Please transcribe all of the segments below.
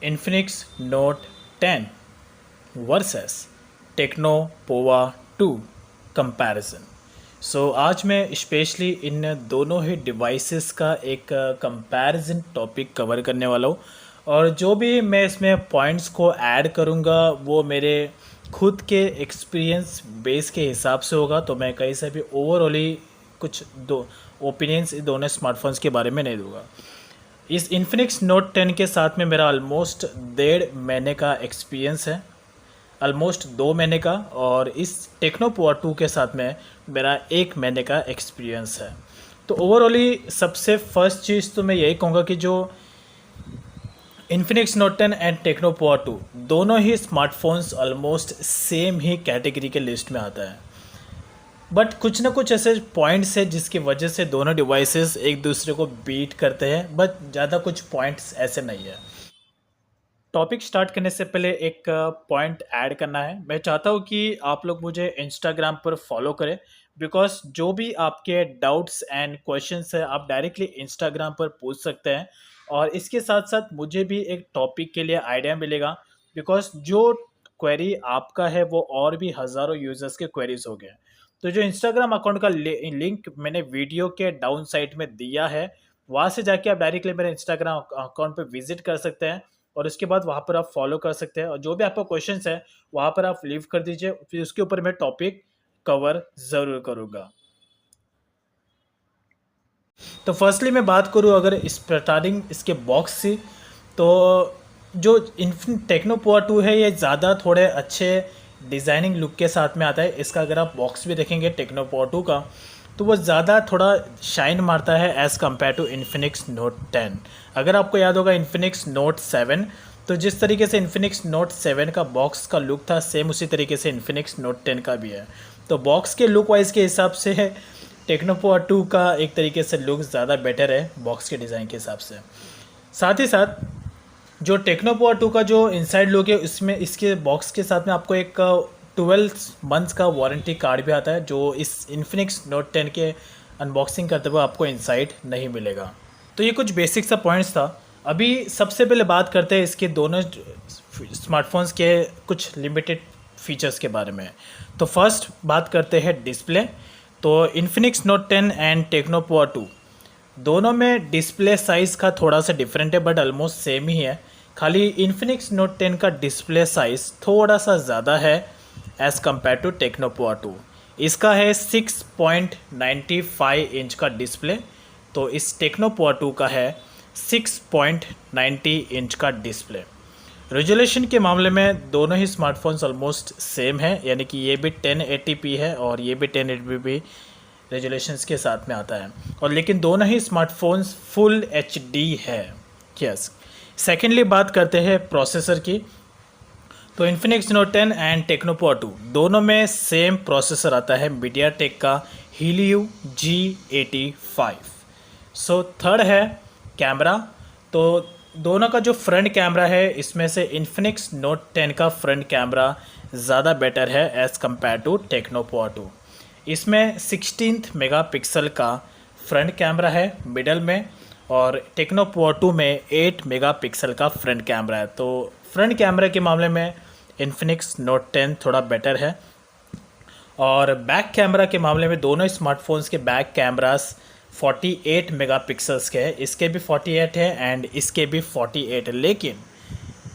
Infinix note 10 versus techno Pova 2 comparison. आज मैं specially in दोनों ही डिवाइसेस का एक कंपैरिजन टॉपिक कवर करने वाला हूँ। और जो भी मैं इसमें पॉइंट्स को ऐड करूँगा वो मेरे खुद के एक्सपीरियंस बेस के हिसाब से होगा, तो मैं कहीं से भी ओवरऑली कुछ दो ओपिनियंस दोनों स्मार्टफोन्स के बारे में नहीं दूंगा। इस इन्फिनिक्स नोट 10 के साथ में मेरा ऑलमोस्ट 1.5 महीने का एक्सपीरियंस है, ऑलमोस्ट 2 महीने का। और इस टेक्नो पोवा 2 के साथ में मेरा 1 महीने का एक्सपीरियंस है। तो ओवरऑली सबसे फर्स्ट चीज़ तो मैं यही कहूँगा कि जो Infinix note 10 and techno Pova 2 दोनों ही स्मार्टफोन्स ऑलमोस्ट सेम ही कैटेगरी के लिस्ट में आता है, बट कुछ ना कुछ ऐसे पॉइंट्स है जिसकी वजह से दोनों डिवाइसेस एक दूसरे को बीट करते हैं, बट ज़्यादा कुछ पॉइंट्स ऐसे नहीं है। टॉपिक स्टार्ट करने से पहले एक पॉइंट ऐड करना है। मैं चाहता हूँ कि आप लोग मुझे इंस्टाग्राम पर फॉलो करें, बिकॉज जो भी आपके डाउट्स एंड क्वेश्चंस है आप डायरेक्टली इंस्टाग्राम पर पूछ सकते हैं। और इसके साथ साथ मुझे भी एक टॉपिक के लिए आइडिया मिलेगा, बिकॉज जो क्वेरी आपका है वो और भी हज़ारों यूजर्स के क्वेरीज हो गए। तो जो इंस्टाग्राम अकाउंट का लिंक मैंने वीडियो के डाउन साइड में दिया है, वहाँ से जाके आप डायरेक्टली मेरे इंस्टाग्राम अकाउंट पर विजिट कर सकते हैं। और उसके बाद वहाँ पर आप फॉलो कर सकते हैं, और जो भी आपका क्वेश्चंस है वहाँ पर आप लीव कर दीजिए, फिर उसके ऊपर मैं टॉपिक कवर ज़रूर करूँगा। तो फर्स्टली मैं बात करूँ अगर इस स्टार्टिंग इसके बॉक्स से, तो जो इन्फिनिट टेक्नो पोवा 2 है ये ज़्यादा थोड़े अच्छे डिज़ाइनिंग लुक के साथ में आता है। इसका अगर आप बॉक्स भी देखेंगे टेक्नो पोवा 2 का, तो वो ज़्यादा थोड़ा शाइन मारता है as compare to Infinix note 10। अगर आपको याद होगा इन्फिनिक्स नोट 7, तो जिस तरीके से इन्फिनिक्स नोट 7 का बॉक्स का लुक था, सेम उसी तरीके से इन्फिनिक्स नोट 10 का भी है। तो बॉक्स के लुक वाइज के हिसाब से टेक्नो पोवा 2 का एक तरीके से लुक ज़्यादा बेटर है बॉक्स के डिज़ाइन के हिसाब से। साथ ही साथ जो टेक्नो पोवा 2 का जो इनसाइड लुक है, इसमें इसके बॉक्स के साथ में आपको एक 12 मंथ्स का वारंटी कार्ड भी आता है, जो इस इन्फिनिक्स नोट 10 के अनबॉक्सिंग करते हुए आपको इनसाइड नहीं मिलेगा। तो ये कुछ बेसिक सा पॉइंट्स था। अभी सबसे पहले बात करते हैं इसके दोनों स्मार्टफोन्स के कुछ लिमिटेड फीचर्स के बारे में। तो फर्स्ट बात करते हैं डिस्प्ले। तो Infinix note 10 and techno Pova 2 दोनों में डिस्प्ले साइज़ का थोड़ा सा डिफरेंट है, बट ऑलमोस्ट सेम ही है। खाली इन्फिनिक्स नोट 10 का डिस्प्ले साइज़ थोड़ा सा ज़्यादा है as compare to Tecno Pova 2। इसका है 6.95 इंच का डिस्प्ले, तो इस टेक्नो पोवा 2 का है 6.90 इंच का डिस्प्ले। रेजोल्यूशन के मामले में दोनों ही स्मार्टफोन्स ऑलमोस्ट सेम है, यानी कि ये भी 1080p है और ये भी 1080p रेजोल्यूशंस के साथ में आता है। और लेकिन दोनों ही स्मार्टफोन्स फुल HD है। यस। सेकेंडली बात करते हैं प्रोसेसर की। तो Infinix note 10 and techno Pova 2 दोनों में सेम प्रोसेसर आता है, मीडियाटेक का Helio G85। थर्ड है कैमरा। तो दोनों का जो फ्रंट कैमरा है, इसमें से इन्फिनिक्स नोट 10 का फ्रंट कैमरा ज़्यादा बेटर है as compare to Tecno Pova 2। इसमें 16 मेगापिक्सल का फ्रंट कैमरा है मिडल में, और टेक्नो पोवा 2 में 8 मेगापिक्सल का फ्रंट कैमरा है। तो फ्रंट कैमरे के मामले में इन्फिनिक्स नोट 10 थोड़ा बेटर है। और बैक कैमरा के मामले में दोनों स्मार्टफोन्स के बैक कैमरास 48 मेगापिक्सल्स के हैं। इसके भी 48 है एंड इसके भी 48 है।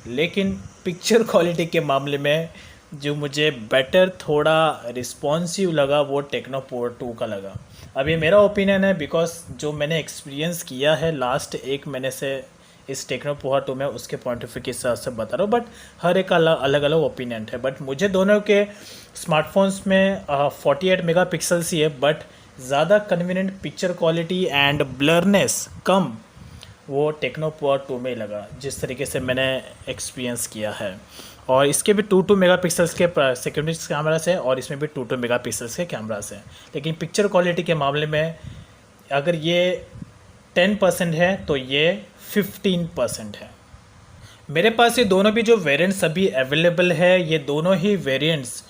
लेकिन पिक्चर क्वालिटी के मामले में जो मुझे बेटर थोड़ा रिस्पॉन्सिव लगा वो टेक्नो पोवा 2 का लगा। अब ये मेरा ओपिनियन है, बिकॉज जो मैंने एक्सपीरियंस किया है लास्ट 1 महीने से इस टेक्नो पोवा 2 में, उसके पॉइंट ऑफ व्यू के हिसाब से बता रहा हूँ। बट हर एक अलग अलग ओपिनियन है। बट मुझे दोनों के स्मार्टफोन्स में 48 मेगापिक्सल्स ही है, बट ज़्यादा convenient picture quality and blurriness कम वो टेक्नो पोवा 2 में लगा, जिस तरीके से मैंने एक्सपीरियंस किया है। और इसके भी 22 मेगापिक्सल्स के सेकेंडरी कैमरास है, और इसमें भी 22 मेगापिक्सल्स के कैमरास हैं। लेकिन पिक्चर क्वालिटी के मामले में अगर ये 10% है तो ये 15% है। मेरे पास ये दोनों भी जो वेरिएंट्स अभी अवेलेबल है, ये दोनों ही वेरिएंट्स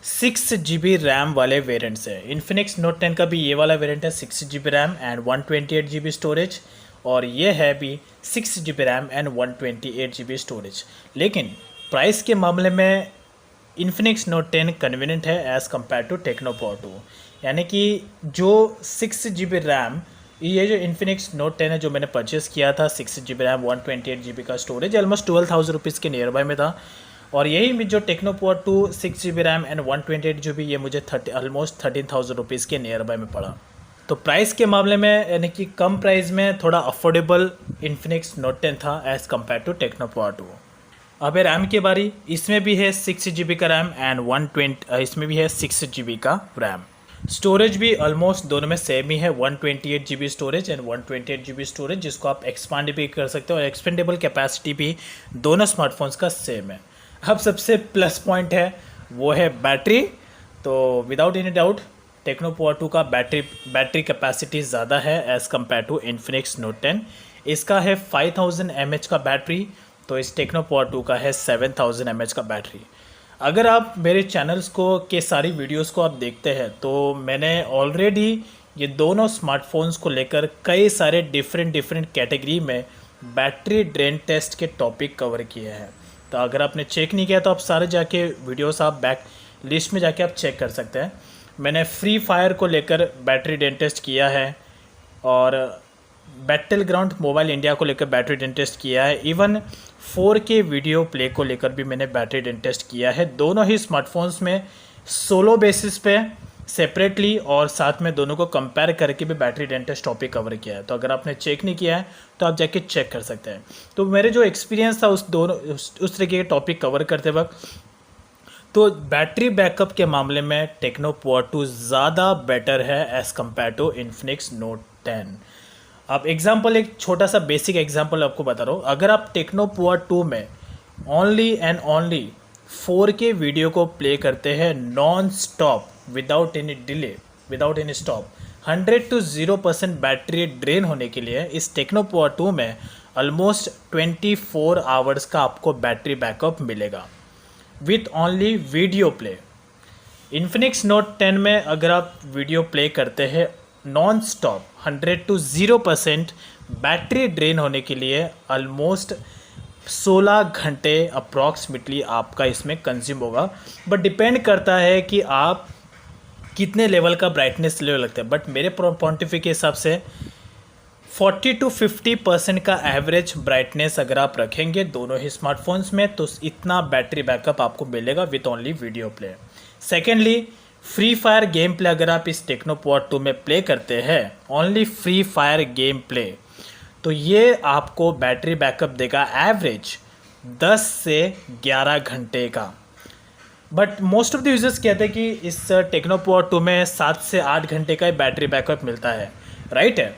6 GB रैम वाले वेरिएंट्स है। इन्फिनिक्स नोट 10 का भी ये वाला वेरिएंट है 6 GB RAM and 128 GB storage. और ये है भी 6 GB RAM and 128 GB storage. लेकिन प्राइस के मामले में इन्फिनिक्स नोट 10 कन्वीनियंट है as compare to Tecno power 2। यानी कि जो 6 GB रैम, ये जो इन्फिनिक्स नोट 10 है जो मैंने परचेस किया था, 6 GB रैम 128 GB का स्टोरेज, ऑलमोस्ट 12,000 रुपीज़ के नियर बाय में था। और यही जो Tecno power 2 6 GB RAM and 128 GB, ये मुझे ऑलमोस्ट 13,000 रुपीज़ के नियर बाय में पड़ा। तो प्राइस के मामले में यानी कि कम प्राइस में थोड़ा अफोर्डेबल इन्फिनिक्स नोट 10 था as compare to Tecno power 2। अब है रैम की बारी। इसमें भी है 6 GB का रैम एंड 120, इसमें भी है 6 GB का रैम। स्टोरेज भी ऑलमोस्ट दोनों में सेम ही है, 128 GB storage and 128 GB storage, जिसको आप एक्सपांड भी कर सकते हो और एक्सपेंडेबल कैपेसिटी भी दोनों स्मार्टफोन्स का सेम है। अब सबसे प्लस पॉइंट है वो है बैटरी। तो without any doubt Tecno power 2 का बैटरी कैपेसिटी ज़्यादा है as compare to Infinix note 10। इसका है 5000 mAh का बैटरी, तो इस टेक्नो पावर 2 का है 7000 mAh का बैटरी। अगर आप मेरे चैनल्स को के सारी वीडियोस को आप देखते हैं तो मैंने ऑलरेडी ये दोनों स्मार्टफोन्स को लेकर कई सारे डिफरेंट कैटेगरी में बैटरी ड्रेन टेस्ट के टॉपिक कवर किए हैं। तो अगर आपने चेक नहीं किया तो आप सारे जाके वीडियोस आप बैक लिस्ट में जाके आप चेक कर सकते हैं। मैंने फ्री फायर को लेकर बैटरी ड्रेन टेस्ट किया है और बैटल ग्राउंड मोबाइल इंडिया को लेकर बैटरी ड्रेन टेस्ट किया है। इवन 4K वीडियो प्ले को लेकर भी मैंने बैटरी ड्रेन टेस्ट किया है। दोनों ही स्मार्टफोन्स में सोलो बेसिस पे सेपरेटली और साथ में दोनों को कंपेयर करके भी battery drain test topic cover किया है। तो अगर आपने चेक नहीं किया है तो आप जाके चेक कर सकते हैं। तो मेरे जो एक्सपीरियंस था उस तरीके के टॉपिक कवर करते वक्त, तो बैटरी बैकअप के मामले में टेक्नो पावर 2 ज़्यादा बेटर है as compare to Infinix note 10। अब एग्जाम्पल, एक छोटा सा बेसिक एग्जाम्पल आपको बता रहा हूँ। अगर आप टेक्नो पावर 2 में only and only 4K video को प्ले करते हैं non stop, without any delay, without any stop, 100 to 0% battery drain होने के लिए इस टेक्नो पावर 2 में ऑलमोस्ट 24 आवर्स का आपको बैटरी बैकअप मिलेगा with only video play. Infinix note 10 में अगर आप वीडियो प्ले करते हैं non stop 100 to 0% battery drain होने के लिए ऑलमोस्ट 16 घंटे अप्रॉक्सीमेटली आपका इसमें कंज्यूम होगा। बट डिपेंड करता है कि आप कितने लेवल का ब्राइटनेस लेवल लगता है। बट मेरे पॉइंट ऑफ व्यू के हिसाब से 40 to 50% का एवरेज ब्राइटनेस अगर आप रखेंगे दोनों ही स्मार्टफोन्स में तो इतना बैटरी बैकअप आपको मिलेगा with only video play. Secondly, free fire game play अगर आप इस टेक्नो पावर 2 में प्ले करते हैं, only free fire game play, तो ये आपको बैटरी बैकअप देगा एवरेज 10 से 11 घंटे का। But most of the users कहते हैं कि इस टेक्नो पावर 2 में 7 से 8 घंटे का ही बैटरी बैकअप मिलता है, राइट है।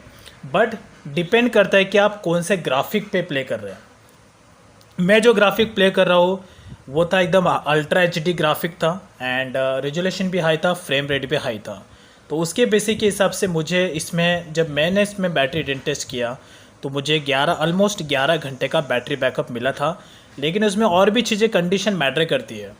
बट डिपेंड करता है कि आप कौन से ग्राफिक पे प्ले कर रहे हैं। मैं जो ग्राफिक प्ले कर रहा हूँ वो था एकदम अल्ट्रा HD ग्राफिक था एंड रेजोल्यूशन भी हाई था, फ्रेम रेट भी हाई था। तो उसके बेसिक के हिसाब से मुझे इसमें, जब मैंने इसमें बैटरी ड्रेन टेस्ट किया तो मुझे ऑलमोस्ट 11 घंटे का बैटरी बैकअप मिला था। लेकिन उसमें और भी चीज़ें कंडीशन मैटर करती है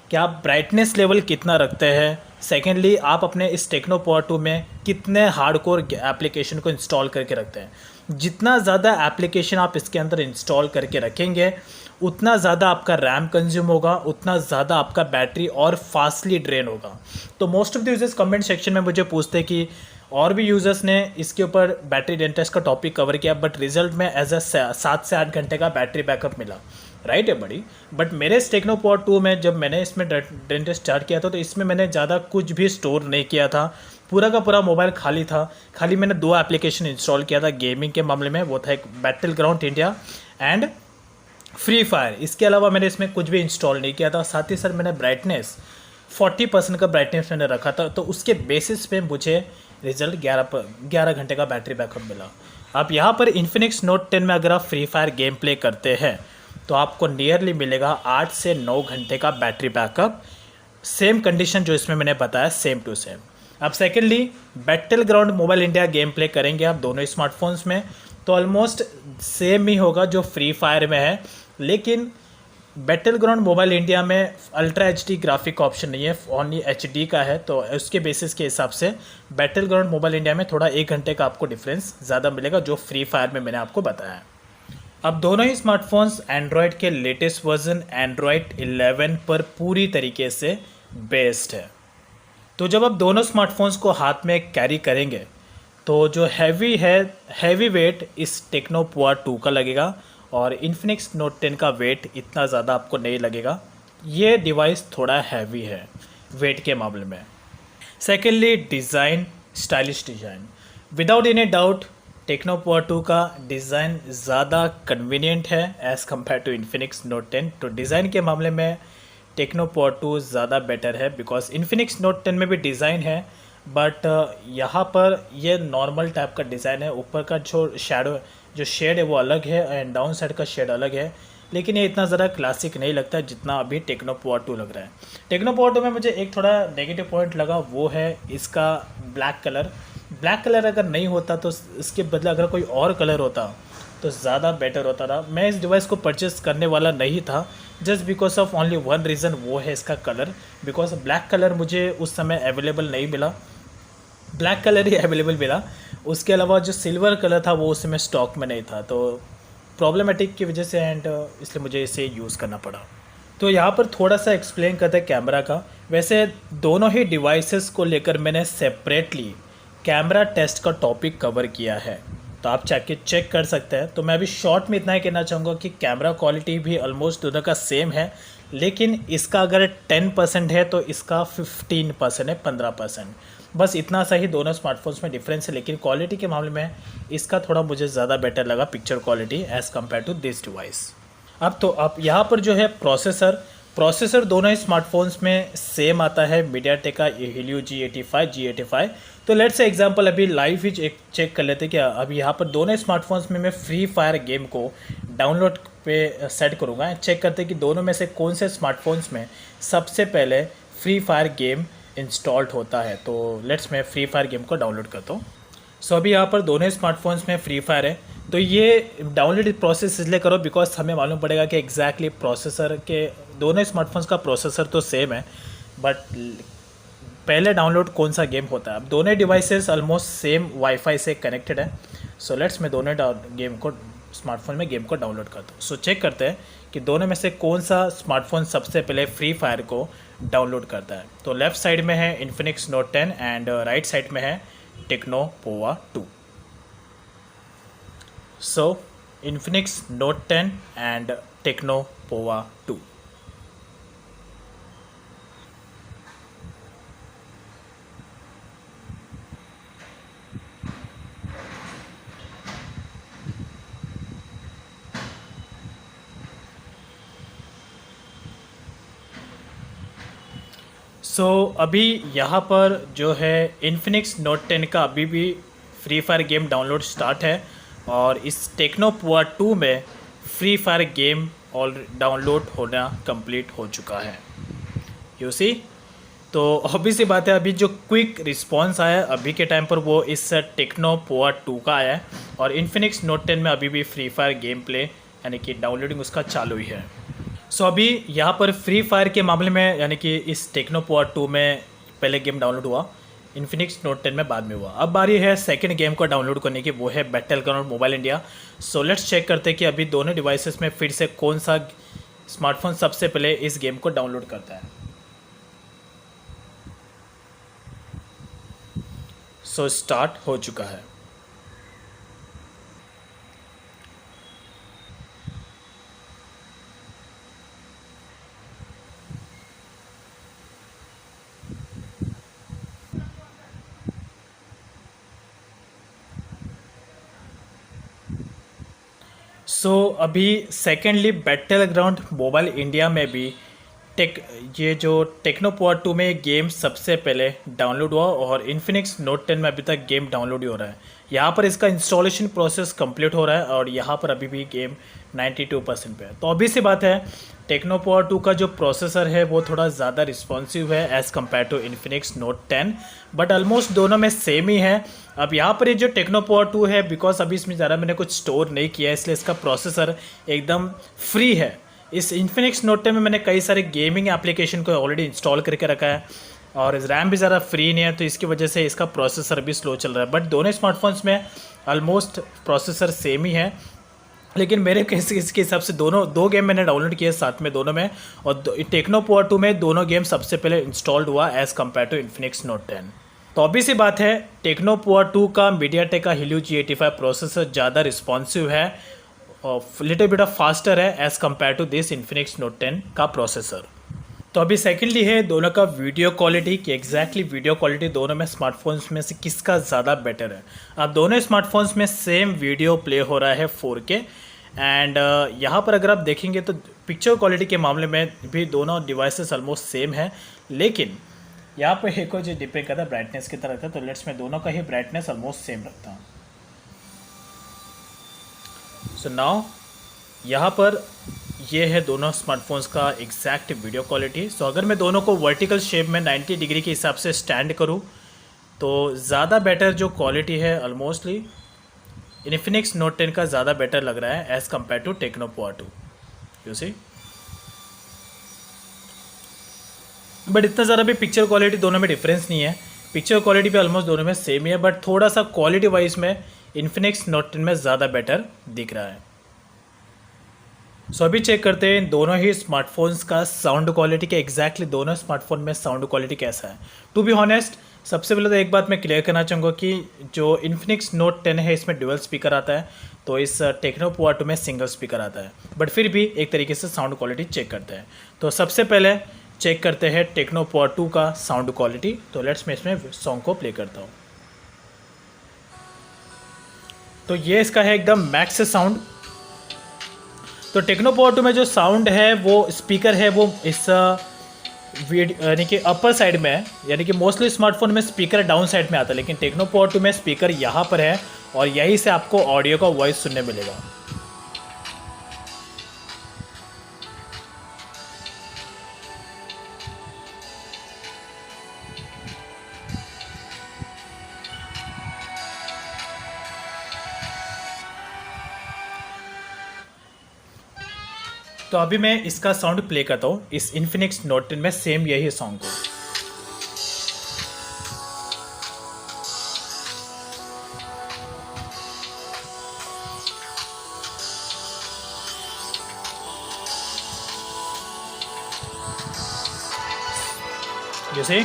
कि आप ब्राइटनेस लेवल कितना रखते हैं। सेकेंडली, आप अपने इस टेक्नो पावर 2 में कितने हार्डकोर एप्लीकेशन को इंस्टॉल करके रखते हैं। जितना ज़्यादा एप्लीकेशन आप इसके अंदर इंस्टॉल करके रखेंगे उतना ज़्यादा आपका रैम कंज्यूम होगा, उतना ज़्यादा आपका बैटरी और फास्टली ड्रेन होगा। तो most of the users comment section में मुझे पूछते हैं कि और भी यूज़र्स ने इसके ऊपर बैटरी ड्रेन टेस्ट का टॉपिक कवर किया बट रिजल्ट में एज अ 7 से 8 घंटे का बैटरी बैकअप मिला, राइट है बड़ी। बट मेरे इस टेक्नो पावर 2 में जब मैंने इसमें ड्रेन टेस्ट स्टार्ट किया था तो इसमें मैंने ज़्यादा कुछ भी स्टोर नहीं किया था, पूरा का पूरा मोबाइल खाली था। खाली मैंने 2 एप्लीकेशन इंस्टॉल किया था गेमिंग के मामले में, वो था एक battle ground India and free fire. इसके अलावा मैंने इसमें कुछ भी इंस्टॉल नहीं किया था। साथ ही साथ मैंने ब्राइटनेस 40% का ब्राइटनेस मैंने रखा था, तो उसके बेसिस पे मुझे रिजल्ट 11 घंटे का बैटरी बैकअप मिला। अब यहाँ पर इन्फिनिक्स नोट 10 में अगर आप फ्री फायर गेम प्ले करते हैं तो आपको नियरली मिलेगा 8 से 9 घंटे का बैटरी बैकअप, सेम कंडीशन जो इसमें मैंने बताया सेम टू सेम। अब secondly, battle ground mobile India game play करेंगे आप दोनों स्मार्टफोन्स में तो ऑलमोस्ट सेम ही होगा जो फ्री फायर में है, लेकिन बैटल ग्राउंड मोबाइल इंडिया में ultra H D graphic option नहीं है, ओनली एच डी का है, तो उसके बेसिस के हिसाब से बैटल ग्राउंड मोबाइल इंडिया में थोड़ा 1 घंटे का आपको डिफरेंस ज़्यादा मिलेगा, जो फ्री फायर में मैंने आपको बताया। अब दोनों ही स्मार्टफोन्स एंड्रॉयड के लेटेस्ट वर्जन एंड्रॉयड 11 पर पूरी तरीके से बेस्ड है। तो जब आप दोनों स्मार्टफोन्स को हाथ में कैरी करेंगे तो जो हैवी वेट इस टेक्नो पुआ 2 का लगेगा और इन्फिनिक्स नोट 10 का वेट इतना ज़्यादा आपको नहीं लगेगा। ये डिवाइस थोड़ा हैवी है वेट के मामले में। Secondly design, stylish design, without any doubt Tecno Pova 2 का डिज़ाइन ज़्यादा कन्वीनियंट है as compare to Infinix note 10। तो डिज़ाइन के मामले में टेक्नो पुआ 2 ज़्यादा बेटर है, बिकॉज इन्फिनिक्स नोट 10 में भी डिज़ाइन है, बट यहाँ पर ये नॉर्मल टाइप का डिज़ाइन है। ऊपर का जो शेड है वो अलग है एंड डाउन साइड का शेड अलग है, लेकिन ये इतना ज़्यादा क्लासिक नहीं लगता जितना अभी टेक्नो पुआ 2 लग रहा है। टेक्नो पुआ 2 में मुझे एक थोड़ा नेगेटिव पॉइंट लगा, वो है इसका ब्लैक कलर। ब्लैक कलर अगर नहीं होता तो इसके बदले अगर कोई और कलर होता तो ज़्यादा बेटर होता था। मैं इस डिवाइस को परचेस करने वाला नहीं था, just because of only one reason, वो है इसका कलर। बिकॉज ब्लैक कलर मुझे उस समय अवेलेबल नहीं मिला, ब्लैक कलर ही अवेलेबल मिला। उसके अलावा जो सिल्वर कलर था वो उस समय स्टॉक में नहीं था, तो प्रॉब्लमेटिक की वजह से एंड इसलिए मुझे इसे यूज़ करना पड़ा। तो यहाँ पर थोड़ा सा एक्सप्लेन करते हैं कैमरा का। वैसे दोनों ही डिवाइसेस को लेकर मैंने सेपरेटली कैमरा टेस्ट का टॉपिक कवर किया है, तो आप चेक कर सकते हैं। तो मैं अभी शॉर्ट में इतना ही कहना चाहूँगा कि कैमरा क्वालिटी भी ऑलमोस्ट दोनों का सेम है, लेकिन इसका अगर 10% है तो इसका 15% है, 15%, बस इतना सा ही दोनों स्मार्टफोन्स में डिफरेंस है। लेकिन क्वालिटी के मामले में इसका थोड़ा मुझे ज़्यादा बेटर लगा, picture quality as compare to this device. अब यहाँ पर जो है प्रोसेसर दोनों ही स्मार्टफोन्स में सेम आता है, मीडियाटेक का Helio G85। तो लेट्स से एग्जांपल अभी लाइव ही चेक कर लेते हैं कि अभी यहाँ पर दोनों स्मार्टफोन्स में मैं फ्री फायर गेम को डाउनलोड पे सेट करूँगा। चेक करते हैं कि दोनों में से कौन से स्मार्टफोन्स में सबसे पहले फ्री फायर गेम इंस्टॉल्ड होता है। तो लेट्स मैं फ्री फायर गेम को डाउनलोड करता हूँ। सो अभी यहाँ पर दोनों स्मार्टफोन्स में फ्री फायर है, तो ये डाउनलोड प्रोसेस इसलिए करो बिकॉज हमें मालूम पड़ेगा कि एग्जैक्टली प्रोसेसर के दोनों स्मार्टफोन्स का प्रोसेसर तो सेम है, बट पहले डाउनलोड कौन सा गेम होता है। अब दोनों डिवाइसेस ऑलमोस्ट सेम वाईफाई से कनेक्टेड है। सो लेट्स मैं दोनों स्मार्टफोन में गेम को डाउनलोड करता हूँ। सो चेक करते हैं कि दोनों में से कौन सा स्मार्टफोन सबसे पहले फ्री फायर को डाउनलोड करता है। तो लेफ्ट साइड में है Infinix note 10 and right side में है techno Pova 2। So Infinix Note 10 and Tecno Pova 2. अभी यहाँ पर जो है Infinix Note 10 का अभी भी free fire game download start है, और इस टेक्नो पुआ 2 में फ्री फायर गेम और डाउनलोड होना कंप्लीट हो चुका है। यू सी, तो ऑब्वियस सी बात है, अभी जो क्विक रिस्पांस आया अभी के टाइम पर वो इस टेक्नो पुआ 2 का आया है, और इन्फिनिक्स नोट 10 में अभी भी फ्री फायर गेम प्ले यानी कि डाउनलोडिंग उसका चालू ही है। सो अभी यहाँ पर फ्री फायर के मामले में यानी कि इस टेक्नो पुआ 2 में पहले गेम डाउनलोड हुआ, इन्फिनिक्स नोट 10 में बाद में हुआ। अब बारी है सेकंड गेम को डाउनलोड करने की, वो है battle ground mobile India. So let's check करते हैं कि अभी दोनों डिवाइसेस में फिर से कौन सा स्मार्टफोन सबसे पहले इस गेम को डाउनलोड करता है। सो स्टार्ट हो चुका है। अभी secondly battle ground mobile India में भी ये जो टेक्नो पुआ 2 में गेम सबसे पहले डाउनलोड हुआ, और इन्फिनिक्स नोट 10 में अभी तक गेम डाउनलोड ही हो रहा है। यहाँ पर इसका इंस्टॉलेशन प्रोसेस कंप्लीट हो रहा है, और यहाँ पर अभी भी गेम 92% पे है। तो अभी सी बात है, टेक्नो पुआ 2 का जो प्रोसेसर है वो थोड़ा ज़्यादा रिस्पॉन्सिव है as compare to Infinix note 10, but almost दोनों में सेम ही है। अब यहाँ पर ये जो टेक्नो पुआ 2 है, बिकॉज अभी इसमें ज़्यादा मैंने कुछ स्टोर नहीं किया है, इसलिए इसका प्रोसेसर एकदम फ्री है। इस इन्फिनिक्स नोट 10 में मैंने कई सारे गेमिंग एप्लीकेशन को ऑलरेडी इंस्टॉल करके रखा है और रैम भी ज़्यादा फ्री नहीं है, तो इसकी वजह से इसका प्रोसेसर भी स्लो चल रहा है। बट दोनों स्मार्टफोन्स में ऑलमोस्ट प्रोसेसर सेम ही है, लेकिन मेरे इसके हिसाब से दो गेम मैंने डाउनलोड किए साथ में दोनों में, और टेक्नो पावर 2 में दोनों गेम सबसे पहले इंस्टॉल्ड हुआ as compare to Infinix note 10। तो अभी सी बात है, टेक्नो पावर 2 का मीडियाटेक का Helio G85 प्रोसेसर ज़्यादा रिस्पॉन्सिव है और लिटिल बिट ऑफ फास्टर है as compare to this Infinix note 10 का प्रोसेसर। तो अभी सेकेंडली है दोनों का वीडियो क्वालिटी, कि एग्जैक्टली वीडियो क्वालिटी दोनों में स्मार्टफोन्स में से किसका ज़्यादा बेटर है। अब दोनों स्मार्टफोन्स में सेम वीडियो प्ले हो रहा है 4K, एंड यहाँ पर अगर आप देखेंगे तो पिक्चर क्वालिटी के मामले में भी दोनों डिवाइसेस ऑलमोस्ट सेम है, लेकिन यहाँ पर एक और जो डिपेंड करता है ब्राइटनेस की तरह था, तो लेट्स मैं दोनों का ही ब्राइटनेस ऑलमोस्ट सेम रखता हूँ। सो नाउ यहाँ पर ये है दोनों स्मार्टफोन्स का एग्जैक्ट वीडियो क्वालिटी। सो अगर मैं दोनों को वर्टिकल शेप में 90 डिग्री के हिसाब से स्टैंड करूँ तो ज़्यादा बेटर जो क्वालिटी है ऑलमोस्टली इन्फिनिक्स नोट 10 का ज़्यादा बेटर लग रहा है as compare to Tecno power 2, you see. But इतना ज़्यादा भी पिक्चर क्वालिटी दोनों में डिफरेंस नहीं है, पिक्चर क्वालिटी भी ऑलमोस्ट दोनों में सेम ही है, बट थोड़ा सा क्वालिटी वाइज में इन्फिनिक्स नोट 10 में ज़्यादा बेटर दिख रहा है। सो अभी चेक करते हैं दोनों ही स्मार्टफोन्स का साउंड क्वालिटी, के एग्जैक्टली दोनों स्मार्टफोन में साउंड क्वालिटी कैसा है। टू बी ऑनेस्ट, सबसे पहले तो एक बात मैं क्लियर करना चाहूँगा कि जो इन्फिनिक्स नोट 10 है इसमें डुअल स्पीकर आता है, तो इस टेक्नो पावर 2 में सिंगल स्पीकर आता है, बट फिर भी एक तरीके से साउंड क्वालिटी चेक करते हैं। तो सबसे पहले चेक करते हैं टेक्नो पावर 2 का साउंड क्वालिटी। तो लेट्स मैं इसमें सॉन्ग को प्ले करता हूँ। तो ये इसका है एकदम मैक्स साउंड। तो टेक्नो पावर 2 में जो साउंड है वो स्पीकर है वो इस यानी कि अपर साइड में है, यानी कि मोस्टली स्मार्टफोन में स्पीकर डाउन साइड में आता है, लेकिन टेक्नो पावर 2 में स्पीकर यहाँ पर है और यहीं से आपको ऑडियो का वॉइस सुनने मिलेगा। तो अभी मैं इसका साउंड प्ले करता हूँ इस इन्फिनिक्स नोट 10 में सेम यही सॉन्ग को। जैसे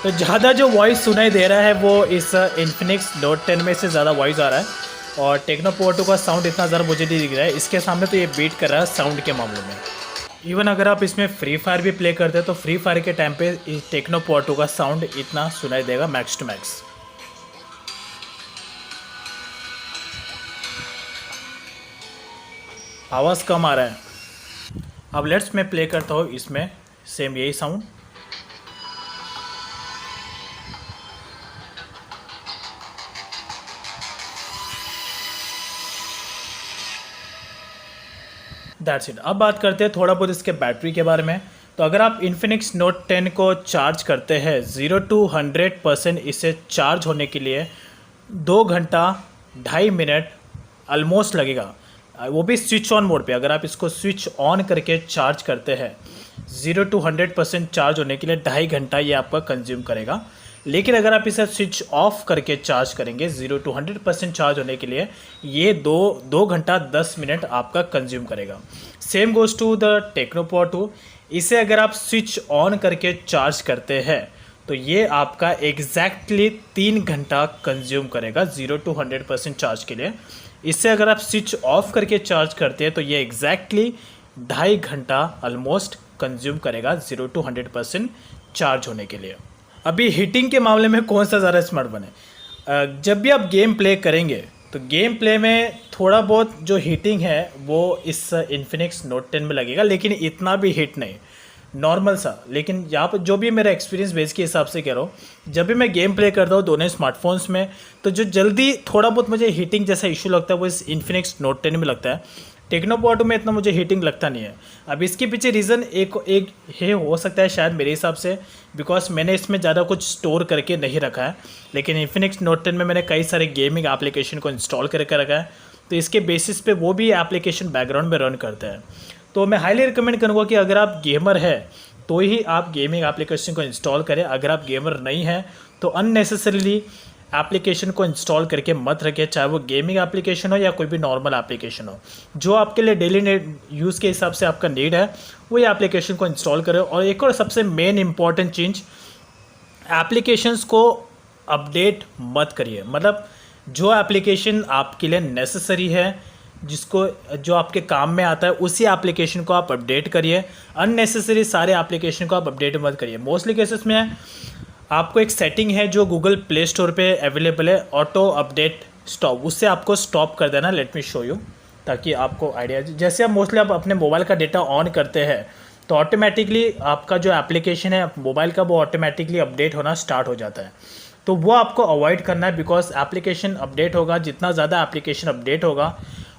तो ज़्यादा जो वॉइस सुनाई दे रहा है वो इस इन्फिनिक्स नोट 10 में से ज़्यादा वॉइस आ रहा है, और टेक्नो पावर 2 का साउंड इतना ज़्यादा मुझे नहीं दिख रहा है इसके सामने, तो ये बीट कर रहा है साउंड के मामले में। इवन अगर आप इसमें फ्री फायर भी प्ले करते हैं तो फ्री फायर के टाइम पे टेक्नो पावर 2 का साउंड इतना सुनाई देगा मैक्स टू मैक्स। आवाज़ कम आ रहा है। अब लेट्स मैं प्ले करता हूँ इसमें सेम यही साउंड। That's it. अब बात करते हैं थोड़ा बहुत इसके बैटरी के बारे में। तो अगर आप इन्फिनिक्स नोट 10 को चार्ज करते हैं 0 to 100% इसे चार्ज होने के लिए 2 घंटा 2.5 मिनट ऑलमोस्ट लगेगा, वो भी स्विच ऑन मोड पे। अगर आप इसको स्विच ऑन करके चार्ज करते हैं 0 to 100% चार्ज होने के लिए 2.5 घंटा ये आपका कंज्यूम करेगा। लेकिन अगर आप इसे स्विच ऑफ करके चार्ज करेंगे 0 to 100% चार्ज होने के लिए ये 2 घंटा 10 मिनट आपका कंज्यूम करेगा। Same goes to the Tecno power 2। इसे अगर आप स्विच ऑन करके चार्ज करते हैं तो ये आपका एग्जैक्टली 3 घंटा कंज्यूम करेगा 0 to 100% चार्ज के लिए। इससे अगर आप स्विच ऑफ करके चार्ज करते हैं तो ये एग्जैक्टली 2.5 घंटा ऑलमोस्ट कंज्यूम करेगा 0 to 100% चार्ज होने के लिए। अभी हीटिंग के मामले में कौन सा ज़्यादा स्मार्ट बने। जब भी आप गेम प्ले करेंगे तो गेम प्ले में थोड़ा बहुत जो हीटिंग है वो इस इन्फिनिक्स नोट 10 में लगेगा, लेकिन इतना भी हीट नहीं, नॉर्मल सा। लेकिन यहाँ पर जो भी मेरा एक्सपीरियंस बेस के हिसाब से कह रहा हूँ, जब भी मैं गेम प्ले करता हूँ दोनों स्मार्टफोन्स में, तो जो जल्दी थोड़ा बहुत मुझे हीटिंग जैसा इशू लगता है वो इस इन्फिनिक्स नोट 10 में लगता है। टेक्नो पावर 2 में इतना मुझे हीटिंग लगता नहीं है। अब इसके पीछे रीज़न एक है, हो सकता है शायद मेरे हिसाब से, बिकॉज मैंने इसमें ज़्यादा कुछ स्टोर करके नहीं रखा है, लेकिन इन्फिनिक्स नोट 10 में मैंने कई सारे गेमिंग एप्लीकेशन को इंस्टॉल करके रखा है, तो इसके बेसिस पे वो भी एप्लीकेशन बैकग्राउंड में रन करता है। तो मैं हाईली रिकमेंड करूँगा कि अगर आप गेमर है तो ही आप गेमिंग एप्लीकेशन को इंस्टॉल करें। अगर आप गेमर नहीं हैं तो अननेसेसरीली एप्लीकेशन को इंस्टॉल करके मत रखें, चाहे वो गेमिंग एप्लीकेशन हो या कोई भी नॉर्मल एप्लीकेशन हो। जो आपके लिए डेली यूज़ के हिसाब से आपका नीड है वही एप्लीकेशन को इंस्टॉल करें। और एक और सबसे मेन इंपॉर्टेंट चीज़, एप्लीकेशंस को अपडेट मत करिए। मतलब जो एप्लीकेशन आपके लिए नेसेसरी है, जो आपके काम में आता है, उसी एप्लीकेशन को आप अपडेट करिए। अननेसेसरी सारे एप्लीकेशन को आप अपडेट मत करिए। मोस्टली केसेस में आपको एक सेटिंग है जो गूगल प्ले स्टोर पे अवेलेबल है, ऑटो अपडेट स्टॉप, उससे आपको स्टॉप कर देना। लेट मी शो यू, ताकि आपको आइडिया। जैसे आप मोस्टली आप अपने मोबाइल का डेटा ऑन करते हैं तो ऑटोमेटिकली आपका जो एप्लीकेशन है मोबाइल का, वो ऑटोमेटिकली अपडेट होना स्टार्ट हो जाता है। तो वो आपको अवॉइड करना है, बिकॉज एप्लीकेशन अपडेट होगा, जितना ज़्यादा एप्लीकेशन अपडेट होगा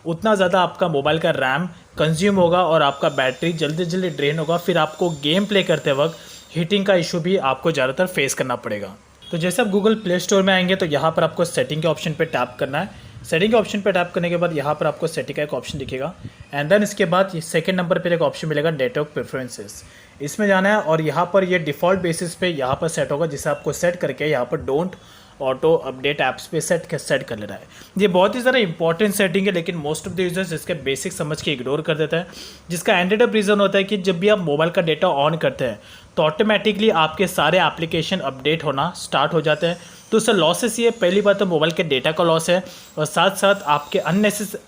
उतना ज़्यादा आपका मोबाइल का रैम कंज्यूम होगा और आपका बैटरी जल्दी जल्दी ड्रेन होगा। फिर आपको गेम प्ले करते वक्त हीटिंग का इशू भी आपको ज़्यादातर फेस करना पड़ेगा। तो जैसे आप गूगल प्ले स्टोर में आएंगे तो यहाँ पर आपको सेटिंग के ऑप्शन पे टैप करना है। सेटिंग के ऑप्शन पे टैप करने के बाद यहाँ पर आपको सेटिंग का एक ऑप्शन दिखेगा, एंड देन इसके बाद सेकंड नंबर पर एक ऑप्शन मिलेगा नेटवर्क प्रेफरेंसेस। इसमें जाना है और यहाँ पर ये डिफ़ॉल्ट बेसिस पे यहाँ पर सेट होगा, जिसे आपको सेट करके यहाँ पर डोंट ऑटो अपडेट ऐप्स पे सेट कर लेना है। ये बहुत ही ज़्यादा इंपॉर्टेंट सेटिंग है, लेकिन मोस्ट ऑफ द यूजर्स इसके बेसिक समझ के इग्नोर कर देता है, जिसका एंडेड अप रीज़न होता है कि जब भी आप मोबाइल का डेटा ऑन करते हैं तो ऑटोमेटिकली आपके सारे एप्लीकेशन अपडेट होना स्टार्ट हो जाते हैं। तो उससे लॉसेस ये, पहली बात तो मोबाइल के डेटा का लॉस है, और साथ साथ आपके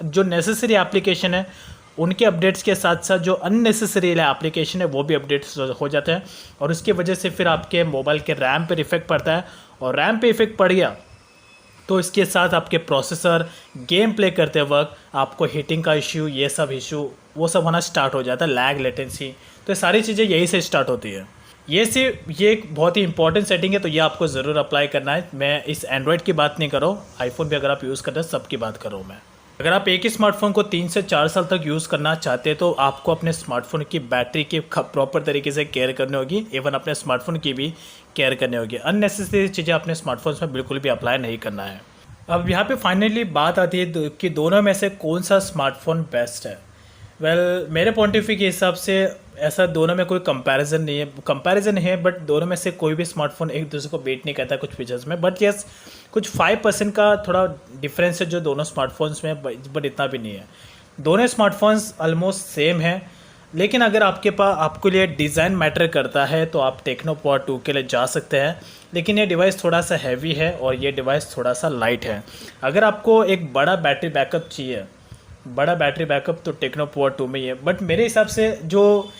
जो नेसेसरी एप्लीकेशन है उनके अपडेट्स के साथ साथ जो अननेसेसरी एप्लीकेशन है वो भी अपडेट्स हो जाते हैं, और उसकी वजह से फिर आपके मोबाइल के रैम पर इफेक्ट पड़ता है, और रैम पे इफेक्ट पड़ गया तो इसके साथ आपके प्रोसेसर, गेम प्ले करते वक्त आपको हीटिंग का इश्यू, ये सब इशू वो सब होना स्टार्ट हो जाता है, लैग, लेटेंसी। तो ये सारी चीज़ें यही से स्टार्ट होती है। ये एक बहुत ही इंपॉर्टेंट सेटिंग है, तो ये आपको ज़रूर अप्लाई करना है। मैं इस एंड्रॉयड की बात नहीं कर रहा हूँ, आईफोन भी अगर आप यूज़ कर रहे हैं सबकी बात कर रहा हूँ मैं। अगर आप एक ही स्मार्टफोन को 3 से 4 साल तक यूज़ करना चाहते हैं तो आपको अपने स्मार्टफोन की बैटरी की प्रॉपर तरीके से केयर करनी होगी, इवन अपने स्मार्टफोन की भी केयर करनी होगी। अननेसेसरी चीज़ें अपने स्मार्टफोन्स में बिल्कुल भी अप्लाई नहीं करना है। अब यहाँ पे फाइनली बात आती है कि दोनों में से कौन सा स्मार्टफोन बेस्ट है। मेरे पॉइंट ऑफ व्यू के हिसाब से ऐसा दोनों में कोई कंपैरिजन नहीं है, कंपैरिजन है बट दोनों में से कोई भी स्मार्टफोन एक दूसरे को बीट नहीं करता कुछ फीचर्स में। बट यस, कुछ 5% का थोड़ा डिफरेंस है जो दोनों स्मार्टफोन्स में, बट इतना भी नहीं है। दोनों स्मार्टफोन्स ऑलमोस्ट सेम है, लेकिन अगर आपके लिए डिज़ाइन मैटर करता है तो आप टेक्नो पावर 2 के लिए जा सकते हैं। लेकिन ये डिवाइस थोड़ा सा हैवी है और ये डिवाइस थोड़ा सा लाइट है। अगर आपको एक बड़ा बैटरी बैकअप चाहिए, बड़ा बैटरी बैकअप, तो टेक्नो पावर 2 में ही है। बट मेरे हिसाब से जो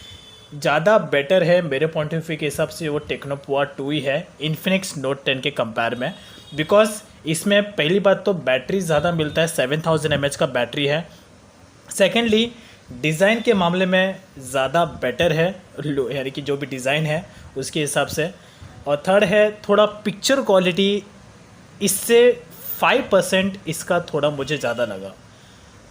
ज़्यादा बेटर है मेरे पॉइंट ऑफ व्यू के हिसाब से वो टेक्नो पावर 2 ही है इन्फिनिक्स नोट 10 के कंपेयर में। बिकॉज इसमें पहली बात तो बैटरी ज़्यादा मिलता है, 7000 mAh का बैटरी है। सेकेंडली डिज़ाइन के मामले में ज़्यादा बेटर है, यानी कि जो भी डिज़ाइन है उसके हिसाब से। और थर्ड है थोड़ा पिक्चर क्वालिटी, इससे 5% इसका थोड़ा मुझे ज़्यादा लगा।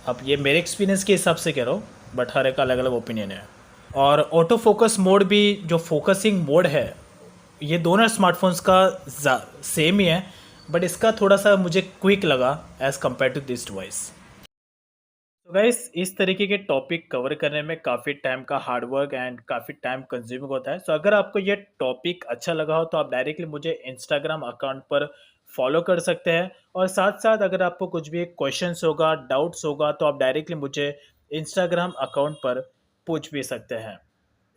अब ये मेरे एक्सपीरियंस के हिसाब से कह रहा हूँ, बट हर एक का अलग अलग ओपिनियन है। और ऑटो फोकस मोड भी, जो फोकसिंग मोड है, ये दोनों स्मार्टफोन्स का सेम ही है, बट इसका थोड़ा सा मुझे क्विक लगा as compare to this device. तो गाइस, इस तरीके के टॉपिक कवर करने में काफ़ी टाइम का हार्डवर्क एंड काफ़ी टाइम कंज्यूमिंग होता है। सो अगर आपको ये टॉपिक अच्छा लगा हो तो आप डायरेक्टली मुझे इंस्टाग्राम अकाउंट पर फॉलो कर सकते हैं, और साथ साथ अगर आपको कुछ भी क्वेश्चंस होगा, डाउट्स होगा, तो आप डायरेक्टली मुझे इंस्टाग्राम अकाउंट पर पूछ भी सकते हैं।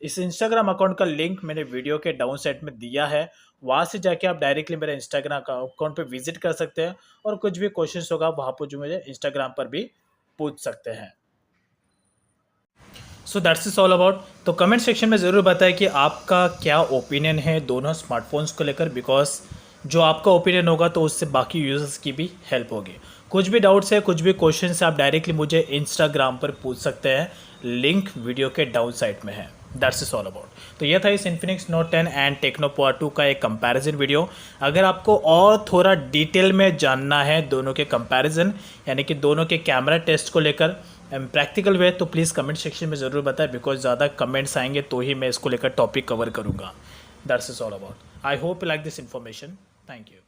इस इंस्टाग्राम अकाउंट का लिंक मैंने वीडियो के डाउन साइड में दिया है, वहाँ से जाके आप डायरेक्टली मेरे इंस्टाग्राम अकाउंट पे विजिट कर सकते हैं, और कुछ भी क्वेश्चंस होगा वहाँ पर जो मुझे इंस्टाग्राम पर भी पूछ सकते हैं। So that's is all about. तो कमेंट सेक्शन में ज़रूर बताएं कि आपका क्या ओपिनियन है दोनों स्मार्टफोन्स को लेकर, बिकॉज जो आपका ओपिनियन होगा तो उससे बाकी यूजर्स की भी हेल्प होगी। कुछ भी डाउट्स है, कुछ भी क्वेश्चन है, आप डायरेक्टली मुझे इंस्टाग्राम पर पूछ सकते हैं, लिंक वीडियो के डाउन साइड में है। That's is all about. तो ये था इस Infinix note 10 and Tecno power 2 का एक कंपैरिजन वीडियो। अगर आपको और थोड़ा डिटेल में जानना है दोनों के कंपैरिजन, यानी कि दोनों के कैमरा टेस्ट को लेकर प्रैक्टिकल वे, तो प्लीज़ कमेंट सेक्शन में ज़रूर बताएं, बिकॉज ज़्यादा कमेंट्स आएंगे तो ही मैं इसको लेकर टॉपिक कवर करूँगा। That's is all about. I hope you like this information. Thank you.